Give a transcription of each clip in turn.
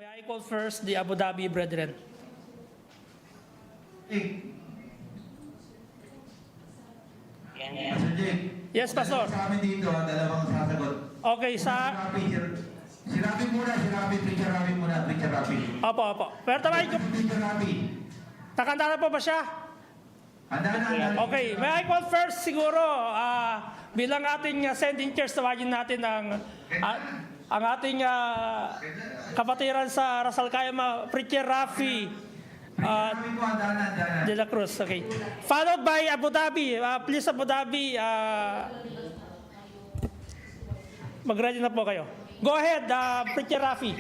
May I call first the Abu Dhabi brethren? Pastor Jake. Yes, Pastor. Sa amin dito, dalawang sasagot. Okay, sa... Si Rafi muna, Preacher Rafi muna, Preacher Rafi. Opo. Pero tamay ko... Preacher Rafi. Nakanta na po ba siya? Handa na. Okay, may I call first siguro, bilang ating sending chairs, tawagin natin ang ating kapatiran sa Ras Al Khaimah, Preacher Rafi De La Cruz. Okay. Followed by Abu Dhabi. Please Abu Dhabi, mag-ready na po kayo. Go ahead, Preacher Rafi.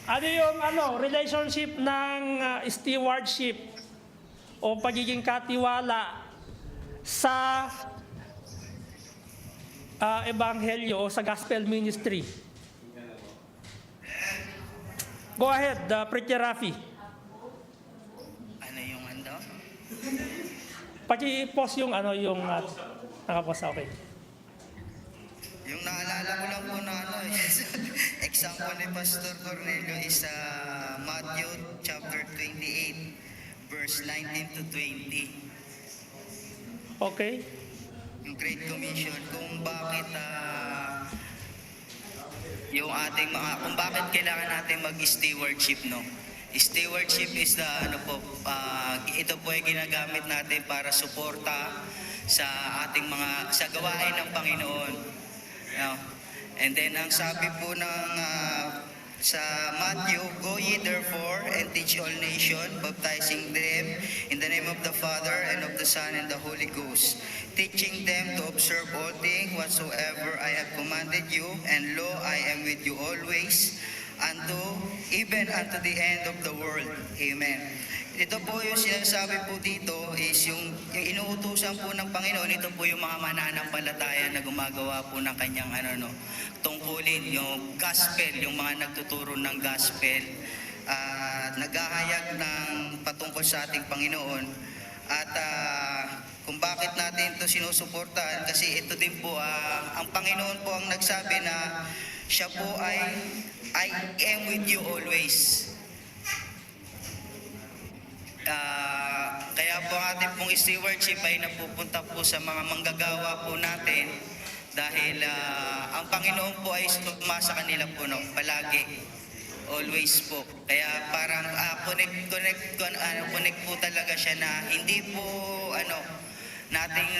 Ano yung relationship ng stewardship o pagiging katiwala sa ebanghelyo o sa gospel ministry? Go ahead, Preacher Rafi. Ano yung ano? Paki-post yung nakapost, okay. Yung naalala ko lang po na example ni Pastor Cornelio is Matthew chapter 28, verse 19 to 20. Okay. Yung Great Commission, kung bakit kung bakit kailangan natin mag-stewardship, no? Stewardship is ito po ay ginagamit natin para suporta sa ating sa gawain ng Panginoon. No? And then ang sabi po ng sa Matthew, "Go ye therefore and teach all nations, baptizing them in the name of the Father and of the Son and the Holy Ghost, teaching them to observe all things whatsoever I have commanded you, and lo, I am with you always, even unto the end of the world." Amen. Ito po yung sinasabi po dito is yung inuutusan po ng Panginoon, ito po yung mga mananampalataya na gumagawa po ng kanyang tungkulin, yung gospel, yung mga nagtuturo ng gospel, naghahayag ng patungkol sa ating Panginoon. At kung bakit natin ito sinusuportahan, kasi ito din po, ang Panginoon po ang nagsabi na siya po ay "I am with you always." Kaya po ating pong stewardship ay napupunta po sa mga manggagawa po natin dahil ang Panginoon po ay tumasa kanila po palagi, always po. Kaya parang connect po talaga siya na hindi po nating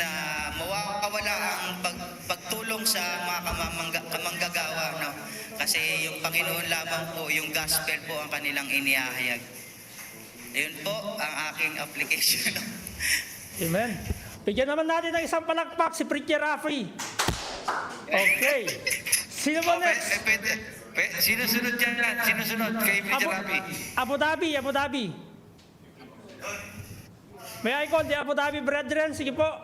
mawawala ang pagtulong sa mga kamanggagawa, no? Kasi yung Panginoon lamang po, yung gospel po ang kanilang inihahayag. Yun po ang aking application. Amen. Bigyan naman natin ng isang palakpak si Preacher Rafi. Okay. Sino ba next? Sino sunod dyan? Sino sunod kay Preacher Rafi? Abu Dhabi. May I call the Abu Dhabi brethren? Sige po.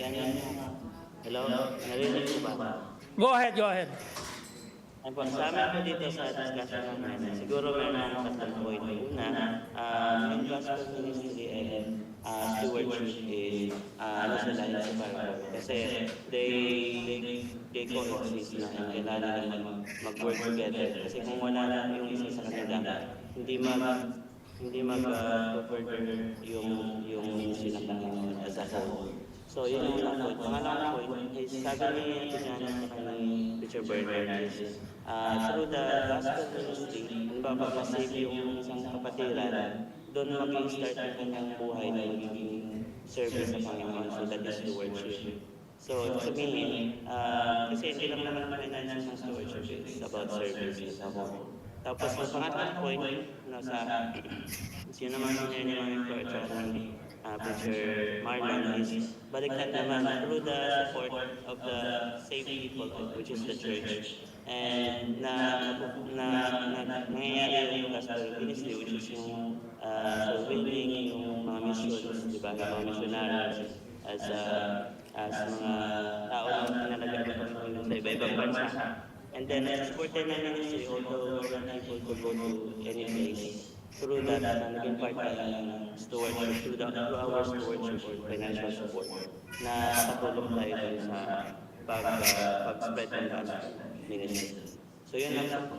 Yan. Hello? Narinig ko ba? Go ahead. Ay po, sa amin po dito sa discussion namin, siguro may mga tatlong point. Una, yung gospel ministry and stewardship is nasa lahat sa Bible. Kasi they coexist na and kailangan na mag-work together. Kasi kung wala na yung isa sa kanila, hindi mag-further yung ministry ng Panginoon as a whole. So, yun yung unang point. Pangalawang point is, sabi ni Preacher Bernard is, through the gospel ministry, kung mapapasave yung isang kapatiran, doon mag-i-start yung kanyang buhay na magiging service sa Panginoon. So, that is stewardship. So, sabihin, kasi hindi lang naman finance ng stewardship, it's about service as a whole. Tapos, ang pangatlong point, yun naman ni Preacher Marlon is baliktad naman through the support of the saved people, which is the church. And nangyayari yung gospel ministry, which is yung winning yung mga missions, di ba? Mga missionaries as mga tao na pinalagay ng Panginoon sa iba-ibang bansa. And then, support din ng ministry, although people could go to any place. Through that, naging part ng stewardship through our stewardship or financial support na katulong tayo dun sa pag-spread ng gospel ministry. So yun lang po.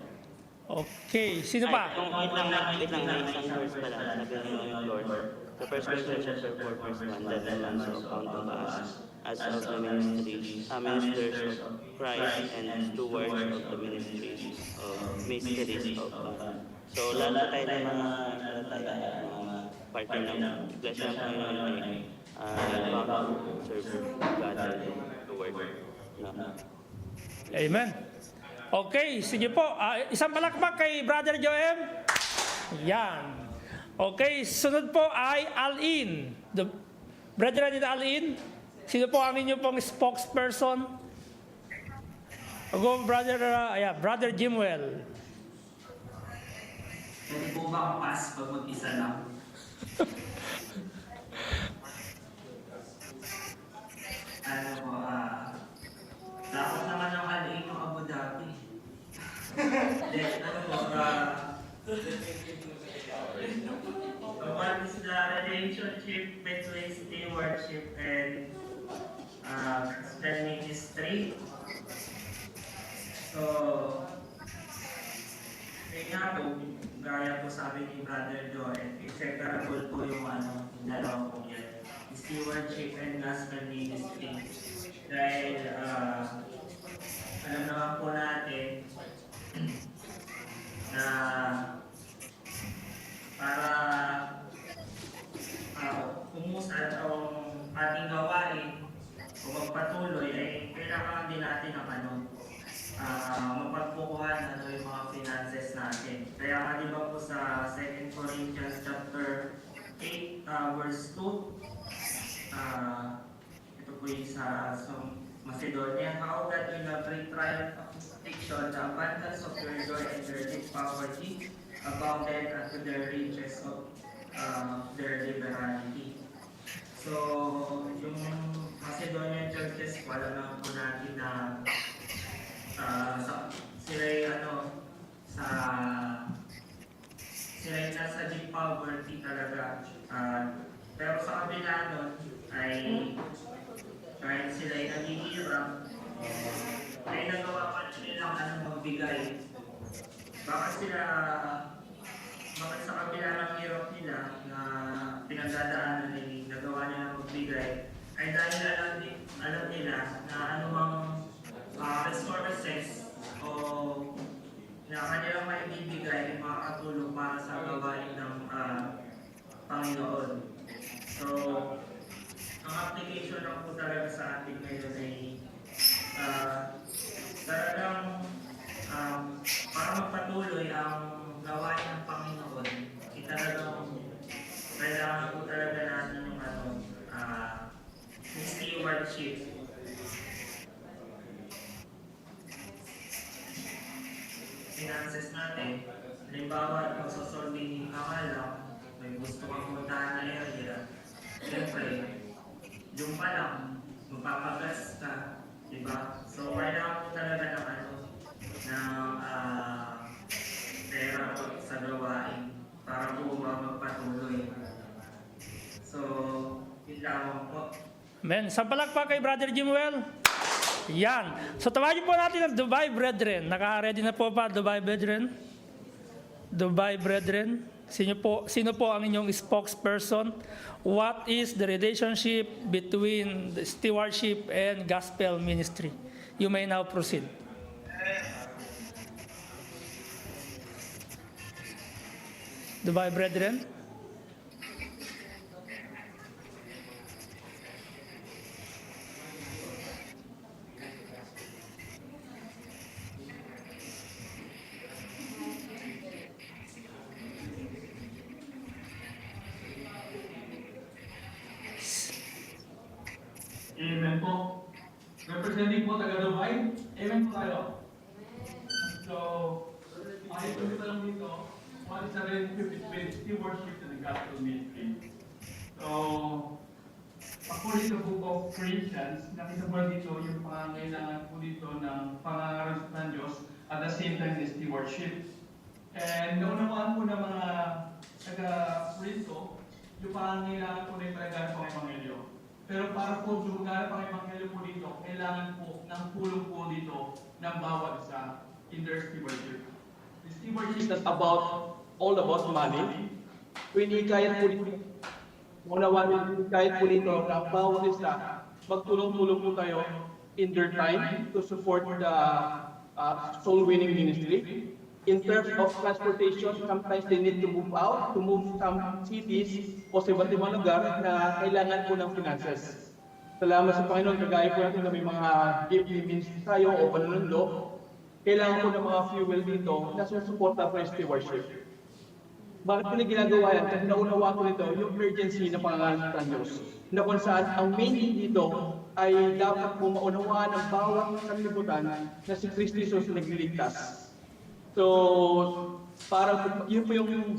Okay, sino pa? Wait lang, may isang verse pala. Sabi ng Lord, the 1 Corinthians chapter 4 verse 1, that the man shall count of us as of the ministries of Christ and stewards of the mysteries of God. So lahat tayo ng mga partner ng Iglesia ng Panginoon ay bound to serve God and the Word. No? Amen. Okay, sige po. Isang palakpak kay Brother Joem. Yan. Okay, sunod po ay Alin. Brother Alin, sino po ang inyong pong spokesperson? Go, Brother Jimwell. Pwede po ba ang pass pag mag-isa lang? Ano po, dapat naman ang haliin ng Abu Dhabi. Then, ano po, what is the relationship between stewardship and gospel ministry? So, kaya nga po, gaya po sabi ni Brother Joel, inseparable po yung dalawa po yan. Stewardship and gospel ministry. Dahil, alam naman po natin na para umusad ang ating gawain o magpatuloy ay kailangan din natin ang mapagkukuhan yung mga finances natin. Kaya nga di ba po sa 2 Corinthians chapter 8 verse 2, ito po yung sa Macedonia, how that in a great trial of affliction, the abundance of your joy and your deep poverty abounded unto the riches of their liberality. So, yung Macedonian churches, wala naman po natin na sila'y nasa deep poverty talaga. Pero sa kabila nun ay kahit sila'y naghihirap, ay nagawa pa nilang magbigay. Bakit sa kabila ng hirap nila na pinagdadaanan ay nagawa nila magbigay, ay dahil alam nila na anumang resources o na kanilang maibibigay ay makakatulong para sa gawain ng Panginoon. So, ang application lang po talaga sa atin ngayon ay talagang para magpatuloy ang gawain ng Panginoon, talagang kailangan po talaga natin yung stewardship. Finances natin, halimbawa, magsasolving ka nga lang, may gusto kang puntahan na area, siyempre, yung pa lang, mapapagas ka, diba? So, kailangan mo talaga ng pera sa gawain para po magpatuloy. So, yun lamang po. Amen. Sampalakpak kay Brother Jimwell. Yan. So tawagin po natin ang Dubai Brethren. Naka-ready na po ba Dubai Brethren? Dubai Brethren. Sino po ang inyong spokesperson? What is the relationship between the stewardship and gospel ministry? You may now proceed. Dubai Brethren. Amen po. Representing po taga Dubai. Amen po tayo. So, makikita ko lang dito, what is the relationship between stewardship and the gospel ministry? So, according to the book of Corinthians, nakita po dito yung pangangailangan po dito ng pangaral ng Diyos at the same time the stewardship. And naunawaan po ng mga taga-Corinto yung pangangailangan po na iparagana pang Ebanghelyo. Pero para po dumagana pang Ebanghelyo po dito, kailangan po ng tulong po dito ng bawat isa in their stewardship. The stewardship is not all about money. Pinikayat po dito, kahit po dito na bawat isa, magtulong-tulong po tayo in their time to support the soul-winning ministry. In terms of transportation, sometimes they need to move out, to move some cities o sa iba't ibang lugar na kailangan po ng finances. Salamat sa Panginoon, kagaya po natin na may mga gift means tayo o panunundo, kailangan po ng mga fuel dito na susuporta for stewardship. Bakit po na ginagawa yan? Kasi naunawa ko nito yung urgency na pangangalan ng Diyos. Na kung saan ang main dito ay dapat po maunawaan ng bawat sanlibutan na si Kristo Jesus nagliligtas. So, parang yun po yung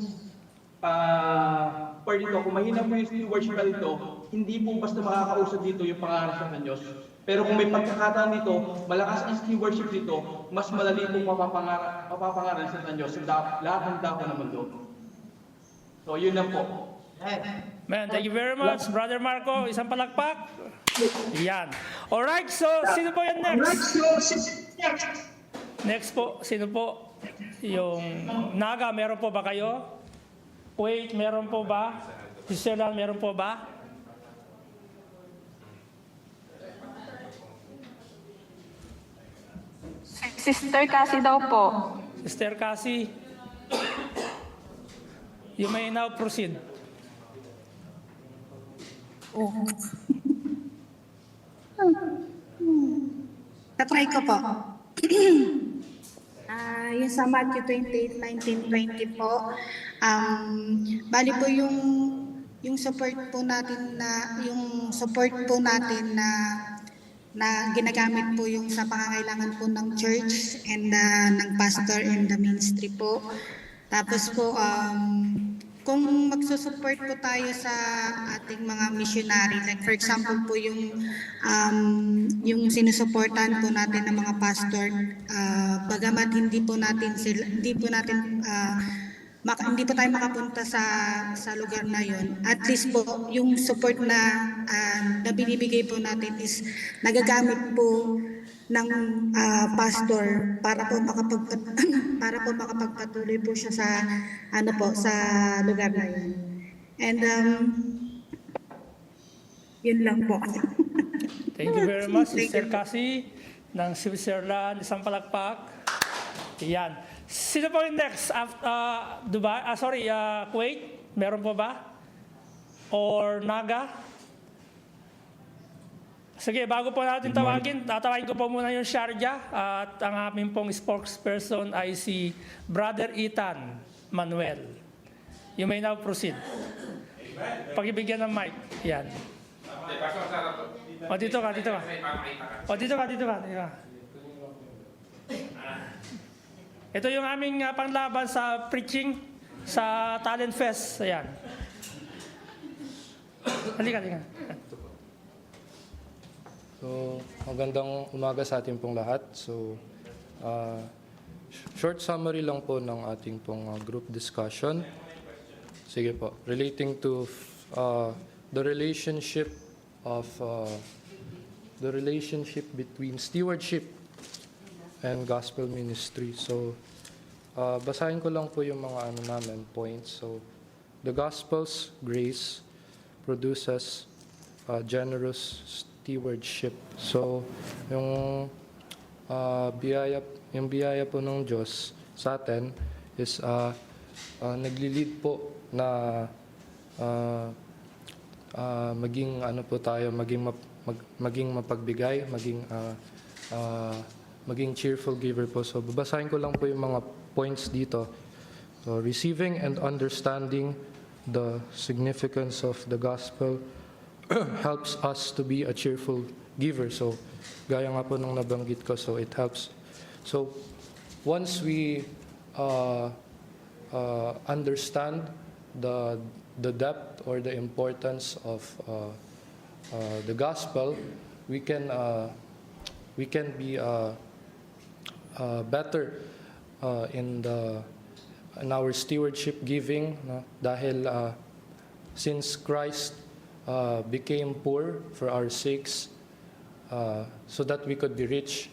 part dito. Kung mahina po yung stewardship na dito, hindi po basta makakausap dito yung pangarap ng Diyos. Pero kung may pagkakataan dito, malakas ang stewardship dito, mas malali pong mapapangaral sa Diyos sa lahat ng dako ng mundo. So, yun lang po. Man, thank you very much, Brother Marco. Isang palakpak. Yan. Alright, so sino po yan next? Next po, sino po? Yung Naga, meron po ba kayo? Wait, meron po ba? Sister Lan, meron po ba? Sister Cassie daw po. Sister Cassie, you may now proceed. Tatry ko po. Yung sa Matthew 28:19-20 po, bali po yung support po natin na ginagamit po yung sa pangangailangan po ng church and ng pastor and the ministry po. Tapos po, kung magsusupport po tayo sa ating mga missionary, like for example po yung sinusuportahan po natin ng mga pastor, bagamat hindi po tayo makapunta sa lugar na yon, at least po yung support na binibigay po natin is nagagamit po ng pastor para po makapagpatuloy po siya sa sa lugar na yun. And yun lang po. Thank you very much, Sister Cassie ng Switzerland. Isang palakpak. Yan. Sino po yung next? Dubai? Kuwait? Meron po ba? Or Naga? Sige, bago po natin tatawagin ko po muna yung Sharjah at ang aming pong spokesperson ay si Brother Ethan Manuel. You may now proceed. Pagibigyan ng mic. Yan. O, dito ka. Ito yung aming panglaban sa preaching sa Talent Fest. Ayan. Halika. So, magandang umaga sa ating pong lahat. So, short summary lang po ng ating pong group discussion. Sige po. Relating to the relationship between stewardship and gospel ministry. So, basahin ko lang po yung mga points. So, the gospel's grace produces generous stewardship. So, yung biyaya po ng Diyos sa atin is nagli-lead po na maging maging mapagbigay, maging cheerful giver po. So, babasahin ko lang po yung mga points dito. So, receiving and understanding the significance of the gospel helps us to be a cheerful giver. So, gaya nga po nung nabanggit ko, so it helps. So, once we understand the depth or the importance of the gospel, we can be better in our stewardship giving, no? Dahil since Christ became poor for our sakes, so that we could be rich,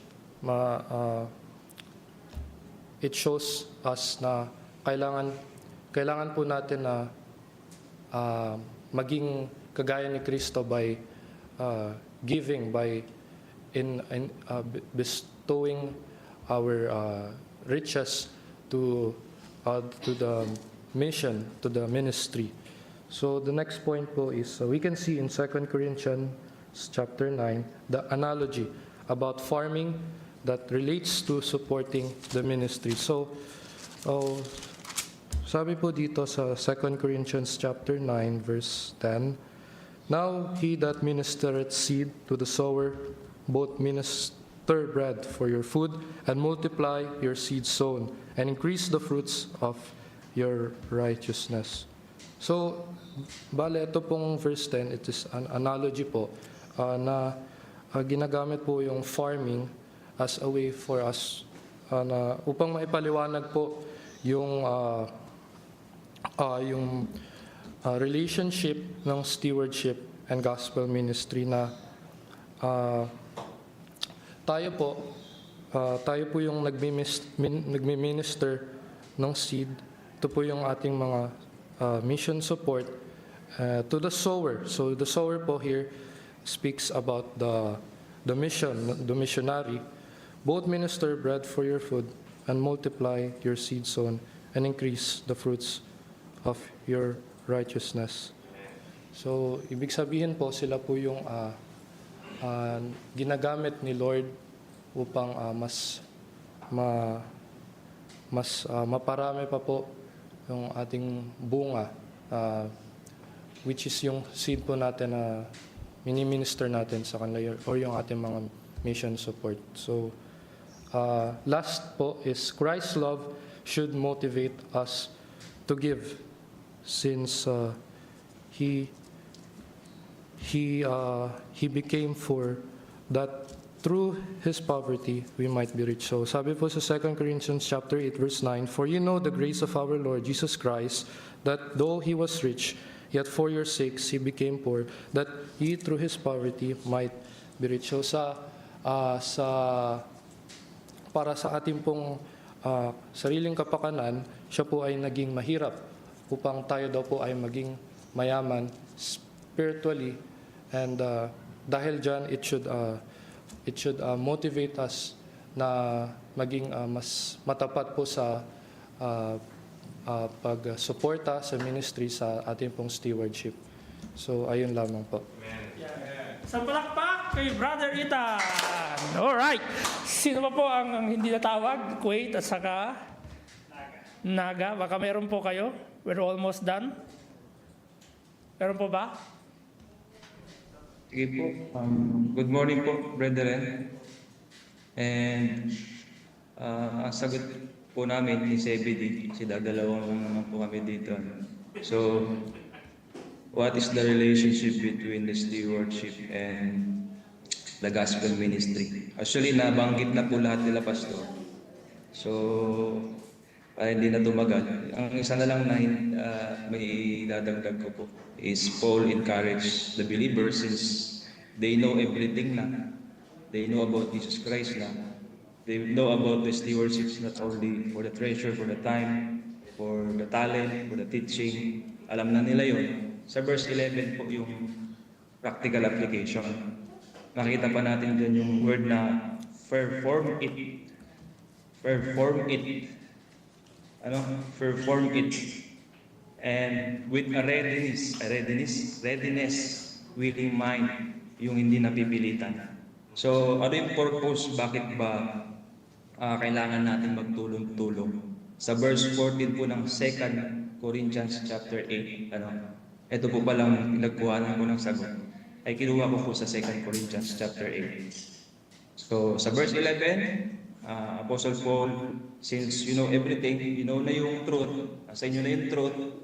it shows us na kailangan po natin na maging kagaya ni Kristo by giving, by bestowing our riches to the mission, to the ministry. So the next point po is we can see in 2 Corinthians chapter 9 the analogy about farming that relates to supporting the ministry. So sabi po dito sa 2 Corinthians chapter 9 verse 10, now he that ministereth seed to the sower both minister bread for your food and multiply your seed sown and increase the fruits of your righteousness. So, bale, ito pong verse 10, it is an analogy po na ginagamit po yung farming as a way for us na upang maipaliwanag po yung relationship ng stewardship and gospel ministry na tayo po yung nagmi-minister ng seed. Ito po yung ating mga mission support to the sower. So the sower po here speaks about the missionary. Both minister bread for your food and multiply your seed sown and increase the fruits of your righteousness. So ibig sabihin po sila po yung ginagamit ni Lord upang mas maparami pa po yung ating bunga, which is yung seed po natin na mini-minister natin sa kanila or yung ating mga mission support. So, last po is Christ's love should motivate us to give, since He became poor that through His poverty we might be rich. So sabi po sa 2 Corinthians chapter 8 verse 9, for you know the grace of our Lord Jesus Christ, that though He was rich, yet for your sakes He became poor, that ye through His poverty might be rich. So para sa ating pong sariling kapakanan, siya po ay naging mahirap upang tayo daw po ay maging mayaman spiritually, and dahil dyan it should motivate us na maging mas matapat po sa pagsuporta sa ministry sa ating pong stewardship. So ayun lamang po. Sa palakpak kay Brother Ethan. Alright. Sino pa po ang hindi natawag? Kuwait at saka Naga. Baka meron po kayo. We're almost done. Meron po ba? Sige po. Good morning po, brethren. And ang sagot po namin ni CBD, kasi dadalawang lang naman po kami dito. So, what is the relationship between the stewardship and the gospel ministry? Actually, nabanggit na po lahat nila, Pastor. So, hindi na tumagal. Ang isa na lang na may dadagdag ko po is Paul encouraged the believers, since they know everything na. They know about Jesus Christ na. They know about the stewardship, not only for the treasure, for the time, for the talent, for the teaching. Alam na nila yon. Sa verse 11 po yung practical application. Nakita pa natin dyan yung word na perform it. Perform it. Perform it. And with a readiness, willing mind, yung hindi napipilitan. So, ano yung purpose? Bakit ba kailangan natin magtulong-tulong? Sa verse 14 po ng 2 Corinthians chapter 8, ito po palang pinagkuhanan ko ng sagot, ay kinuha ko po sa 2 Corinthians chapter 8. So, sa verse 11, Apostle Paul, since you know everything, you know na yung truth, sa inyo na yung truth,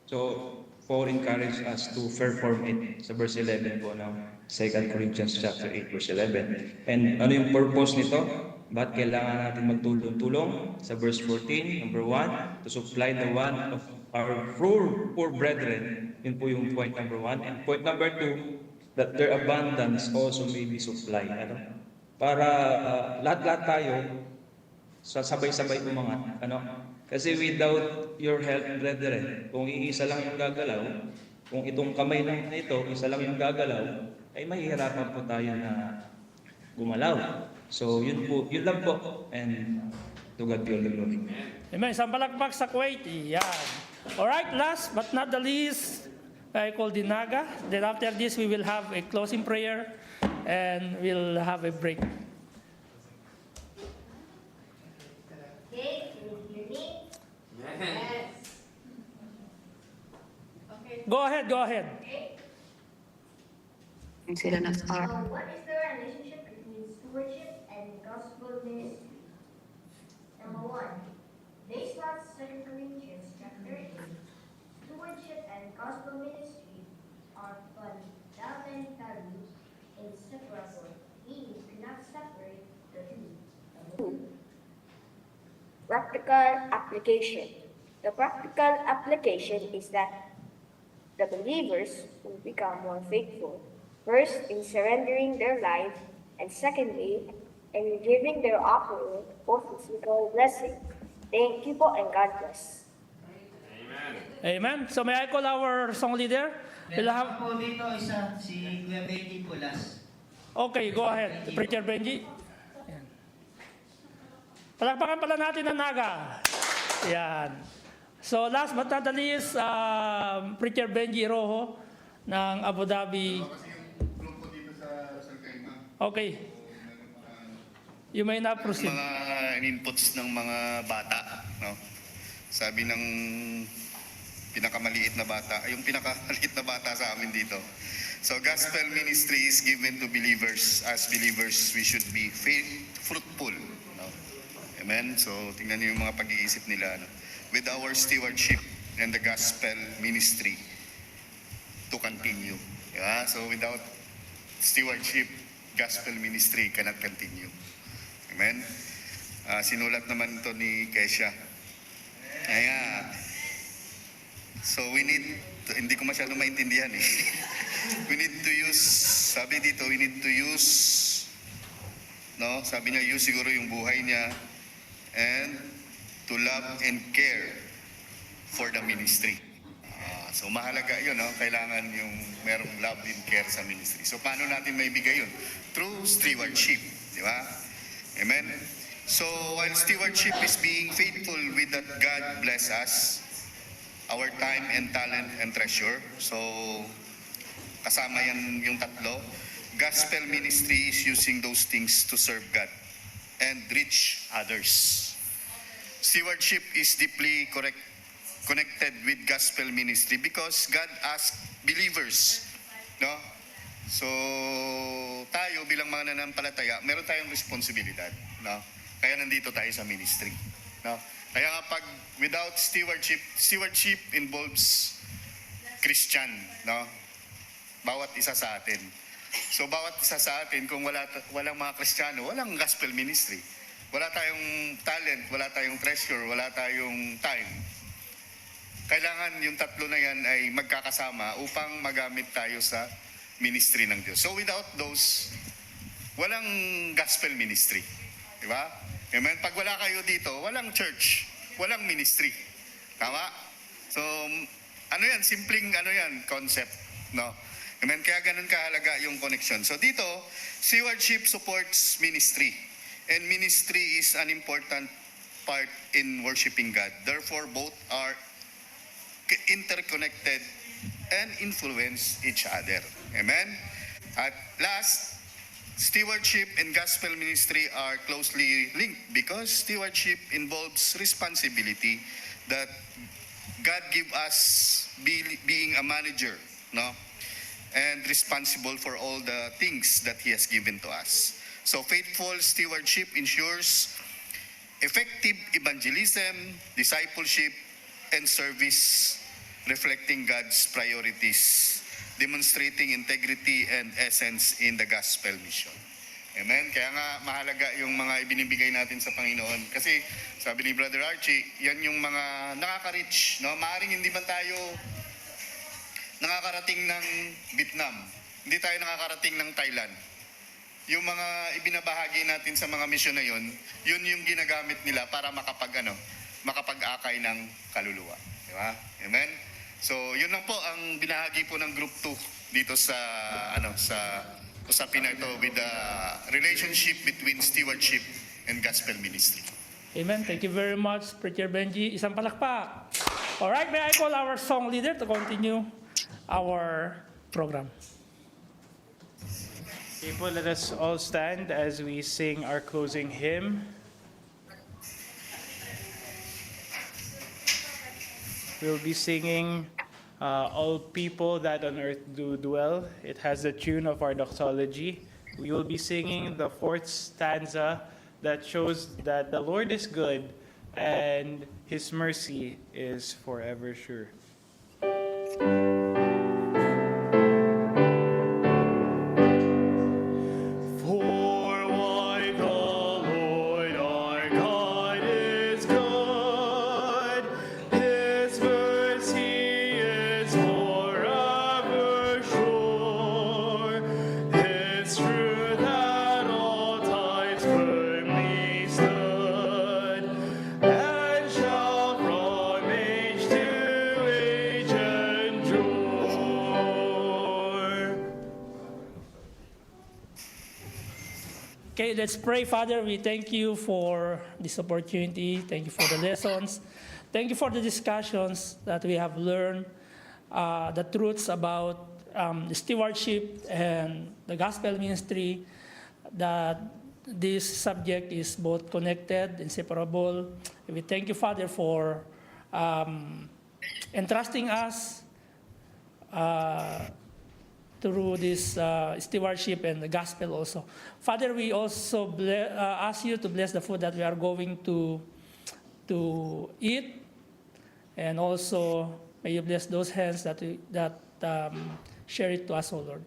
so Paul encouraged us to perform it sa verse 11 po ng 2 Corinthians chapter 8 verse 11. And ano yung purpose nito? Ba't kailangan natin magtulong-tulong? Sa verse 14, number 1, to supply the want of our poor brethren. Yun po yung point number 1. And point number 2, that their abundance also may be supply. Ano? Para lahat-lahat tayo sabay-sabay umangat. Ano? Kasi without your help, brethren, kung iisa lang yung gagalaw, kung itong kamay lang na ito, isa lang yung gagalaw, ay mahihirapan po tayo na gumalaw. So yun po, yun lang po. And to God be all the glory. Amen. Isang palakpak sa Kuwait. Yan. Alright, last but not the least, I call Dinaga. Then after this, we will have a closing prayer and we'll have a break. Okay, can you hear me? Yes. Okay. Go ahead. Okay. Sila nag-start. What is the relationship between stewardship and gospel ministry? Number 1, based on 2 Corinthians chapter 8, stewardship and gospel ministry are fundamentally inseparable, meaning you cannot separate the two. Practical application. The practical application is that the believers will become more faithful, first in surrendering their life, and secondly, in giving their offering for physical blessing. Thank you po and God bless. Amen. So may I call our song leader? We'll Meron have... po dito isa, si Kuya Benji Pulas. Okay, go ahead. Preacher Benji. Yan. Palakpakan pala natin ang Naga. Yan. So last but not the least, Preacher Benji Rojo ng Abu Dhabi. Okay. You may now proceed. Mga inputs ng mga bata, no? Sabi ng pinakamaliit na bata, yung pinakamaliit na bata sa amin dito. So gospel ministry is given to believers. As believers, we should be fruitful, no? Amen. So tingnan niyo yung mga pag-iisip nila, no? With our stewardship and the gospel ministry to continue. Yeah? So without stewardship, gospel ministry cannot continue. Amen? Sinulat naman ito ni Kesha. Ayan. So we need, hindi ko masyado maintindihan eh. We need to use, sabi dito, we need to use, no? Sabi niya, use siguro yung buhay niya and to love and care for the ministry. So mahalaga yun, no? Kailangan yung merong love and care sa ministry. So paano natin maibigay yun? Through stewardship, di ba? Amen? So while stewardship is being faithful with that God bless us, our time and talent and treasure. So kasama yan yung tatlo. Gospel ministry is using those things to serve God and reach others. Stewardship is deeply connected with gospel ministry because God asked believers, no? So tayo bilang mga nanampalataya, meron tayong responsibilidad, no? Kaya nandito tayo sa ministry, no? Kaya nga pag without stewardship involves Christian, no? Bawat isa sa atin. So bawat isa sa atin, kung walang mga Kristiyano, walang gospel ministry. Wala tayong talent, wala tayong treasure, wala tayong time. Kailangan yung tatlo na yan ay magkakasama upang magamit tayo sa ministry ng Diyos. So without those, walang gospel ministry. Di ba? Amen? Pag wala kayo dito, walang church, walang ministry. Tama? So, ano yan? Simpleng concept. No? Amen? Kaya ganun kahalaga yung connection. So dito, stewardship supports ministry. And ministry is an important part in worshiping God. Therefore, both are interconnected and influence each other. Amen? At last, stewardship and gospel ministry are closely linked because stewardship involves responsibility that God give us being a manager, no? And responsible for all the things that He has given to us. So faithful stewardship ensures effective evangelism, discipleship, and service reflecting God's priorities, demonstrating integrity and essence in the gospel mission. Amen? Kaya nga mahalaga yung mga ibinibigay natin sa Panginoon. Kasi sabi ni Brother Archie, yan yung mga nakaka-reach. No? Maaring hindi man tayo nakakarating ng Vietnam. Hindi tayo nakakarating ng Thailand. Yung mga ibinabahagi natin sa mga misyon na yun yung ginagamit nila para makapag-akay ng kaluluwa. Di ba? Amen? So, yun lang po ang binahagi po ng Group 2 dito sa usapin na ito with the relationship between stewardship and gospel ministry. Amen. Thank you very much, Preacher Benji. Isang palakpak. All right, may I call our song leader to continue our program. People, let us all stand as we sing our closing hymn. We'll be singing All People That on Earth Do Dwell. It has the tune of our doxology. We will be singing the fourth stanza that shows that the Lord is good and His mercy is forever sure. Okay, let's pray. Father, we thank you for this opportunity. Thank you for the lessons. Thank you for the discussions that we have learned, the truths about the stewardship and the gospel ministry, that this subject is both connected, inseparable. We thank you, Father, for entrusting us through this stewardship and the gospel also. Father, we also ask you to bless the food that we are going to eat, and also may you bless those hands that share it to us, O Lord.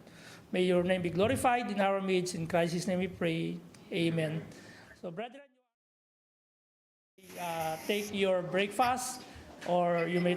May your name be glorified in our midst. In Christ's name we pray. Amen. So, brethren, take your breakfast, or you may